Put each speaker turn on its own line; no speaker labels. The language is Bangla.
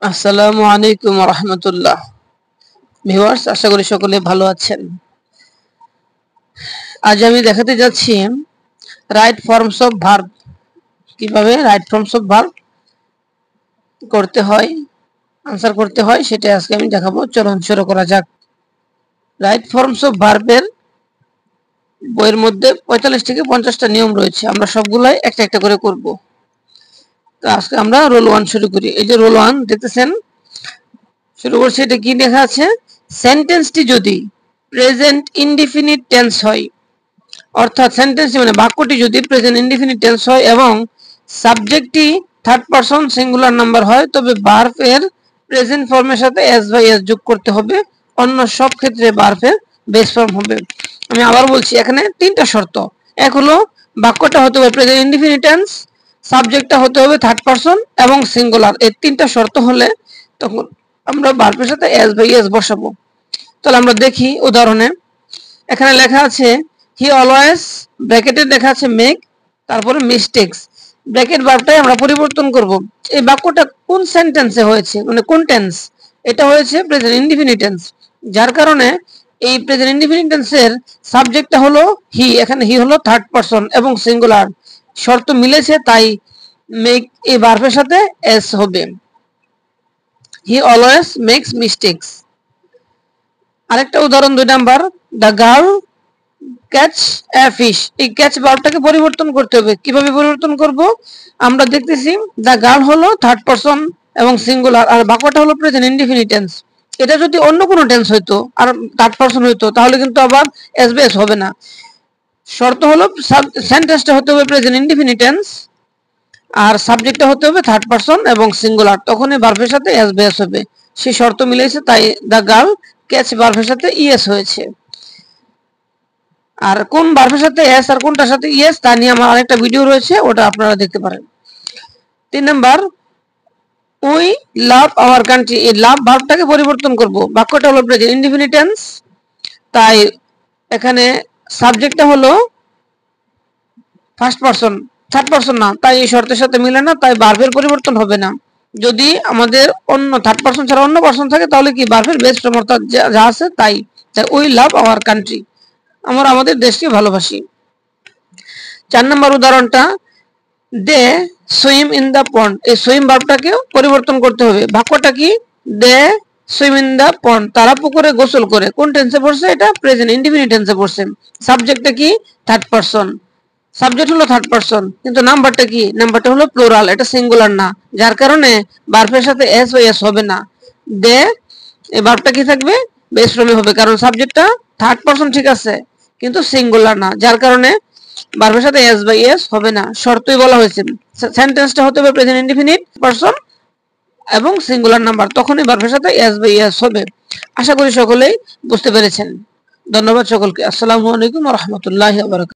আসসালামু আলাইকুম ওয়া রাহমাতুল্লাহ। ভিউয়ার্স, আশা করি সকলে ভালো আছেন। আজ আমি দেখাতে যাচ্ছি রাইট ফর্মস অফ ভার্ব, কিভাবে রাইট ফর্মস অফ ভার্ব করতে হয়, আনসার করতে হয়, সেটা আজকে আমি দেখাবো। চলুন শুরু করা যাক। রাইট ফর্মস অফ ভার্বের বইয়ের মধ্যে 45 থেকে 50টা নিয়ম রয়েছে। আমরা সবগুলাই একটা একটা করে করব। তো আজকে আমরা রোল 1 শুরু করি। এই যে রোল 1 দেখতেছেন, শুরু করছি। এটা কি লেখা আছে? সেন্টেন্সটি যদি প্রেজেন্ট ইনডিফিনিট টেন্স হয়, অর্থাৎ সেন্টেন্সটি মানে বাক্যটি যদি প্রেজেন্ট ইনডিফিনিট টেন্স হয় এবং সাবজেক্টটি থার্ড পারসন সিঙ্গুলার নাম্বার হয়, তবে ভার্ব এর প্রেজেন্ট ফর্মের সাথে এস বাই এস যোগ করতে হবে। অন্য সব ক্ষেত্রে ভার্ব এর বেস ফর্ম হবে। আমি আবার বলছি, এখানে তিনটা শর্ত। এক হলো বাক্যটা হতে হবে প্রেজেন্ট ইনডিফিনিট টেন্স, সাবজেক্টটা হতে হবে থার্ড পারসন এবং সিঙ্গুলার। এই তিনটা শর্ত হলে তখন আমরা ভার্বের সাথে এস বাই এস বসাবো। তাহলে আমরা দেখি উদাহরণে। এখানে লেখা আছে হি অলওয়েজ, ব্র্যাকেটে লেখা আছে মেক, তারপরে মিস্টেকস। ব্র্যাকেট ভার্বটাই আমরা পরিবর্তন করব। এই বাক্যটা কোন সেন্টেন্সে হয়েছে, মানে কোন টেন্স? এটা হয়েছে প্রেজেন্ট ইনডিফিনিট টেন্স, যার কারণে এই প্রেজেন্ট ইনডিফিনিট টেন্সের সাবজেক্টটা হলো হি। এখানে হি হলো থার্ড পারসন এবং সিঙ্গুলার, শর্ত মিলেছে, তাই মেক এই ভার্বের সাথে এস হবে। He always makes mistakes. আরেকটা উদাহরণ 2 number, the girl catch a fish. এই ক্যাচ ভার্বটাকে পরিবর্তন করতে হবে। কিভাবে পরিবর্তন করব? আমরা দেখতেছি দ্য গার্ল হলো থার্ড পারসন এবং সিঙ্গুলার, আর বাক্যটা হলো প্রেজেন্ট ইনডিফিনিট টেন্স। এটা যদি অন্য কোনো টেন্স হইতো আর থার্ড পারসন হইতো, তাহলে কিন্তু আবার এস বেস হবে না। শর্ত হলো সেন্টেন্সটা হতে হবে প্রেজেন্ট ইনডিফিনিট টেন্স আর সাবজেক্টটা হতে হবে থার্ড পারসন এবং সিঙ্গুলার, তখনই ভার্বের সাথে এস বেস হবে। সেই শর্ত মিলেছে, তাই দ্য গার্ল ক্যাচ ভার্বের সাথে ইএস হয়েছে। আর কোন ভার্বের সাথে এস আর কোনটার সাথে ইএস তা নিয়ে আমার আরেকটা ভিডিও রয়েছে, ওটা আপনারা দেখতে পারেন। 3 number, we love our country. এই লাভ ভার্বটাকে পরিবর্তন করব। বাক্যটা হলো প্রেজেন্ট ইনডিফিনিট টেন্স, তাই এখানে সাবজেক্টটা হলো ফার্স্ট পারসন, থার্ড পারসন না, তাই এই শর্তের সাথে মিলে না, তাই ভার্বের পরিবর্তন হবে না। যদি আমাদের অন্য থার্ড পারসন ছাড়া অন্য পারসন থাকে, তাহলে কি ভার্বের বেস ফর্ম অর্থাৎ যা আছে তাই। উই লাভ আওয়ার কান্ট্রি, আমরা আমাদের দেশকে ভালোবাসি। 4 নম্বর উদাহরণটা, দে সুইম ইন দা পন্ড। এই সুইম ভার্বটাকেও পরিবর্তন করতে হবে। বাক্যটা কি? দে সুইম ইন দা পন্ড, তারা পুকুরে গোসল করে। কোন টেন্সে পড়ছে? এটা প্রেজেন্ট ইনডিফিনিট টেন্সে পড়ছে। সাবজেক্টটা কি? থার্ড পারসন, সাবজেক্ট হলো থার্ড পারসন, কিন্তু নাম্বারটা কি? নাম্বারটা হলো প্লুরাল, এটা সিঙ্গুলার না, যার কারণে ভার্বের সাথে এস বা এস হবে না। দে এই ভার্বটা কি থাকবে? বেস ফর্মে হবে, কারণ সাবজেক্টটা থার্ড পারসন ঠিক আছে, কিন্তু সিঙ্গুলার না, যার কারণে ভার্বের সাথে এস বাই এস হবে না। শর্তই বলা হয়েছে সেন্টেন্সটা হতে হবে প্রেজেন্ট ইনডিফিনিট পারসন এবং সিঙ্গুলার নাম্বার, তখনই ভার্বের সাথে এস বাই এস হবে। আশা করি সকলেই বুঝতে পেরেছেন। ধন্যবাদ সকলকে। আসসালামু আলাইকুম ওয়া রাহমাতুল্লাহি ওয়া বারাকাতুহু।